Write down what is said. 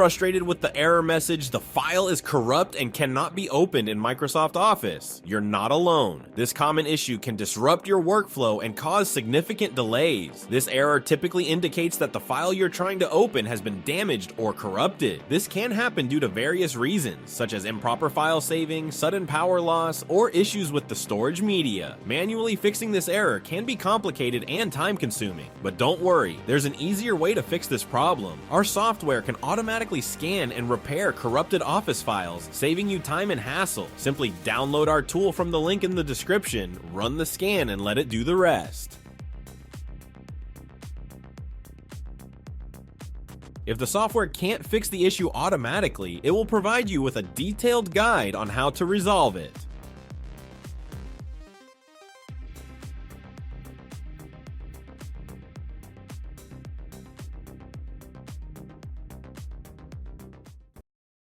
Frustrated with the error message, the file is corrupt and cannot be opened in Microsoft Office? You're not alone. This common issue can disrupt your workflow and cause significant delays. This error typically indicates that the file you're trying to open has been damaged or corrupted. This can happen due to various reasons, such as improper file saving, sudden power loss, or issues with the storage media. Manually fixing this error can be complicated and time-consuming, but don't worry, there's an easier way to fix this problem. Our software can automatically scan and repair corrupted Office files, saving you time and hassle. Simply download our tool from the link in the description, run the scan, and let it do the rest. If the software can't fix the issue automatically, it will provide you with a detailed guide on how to resolve it.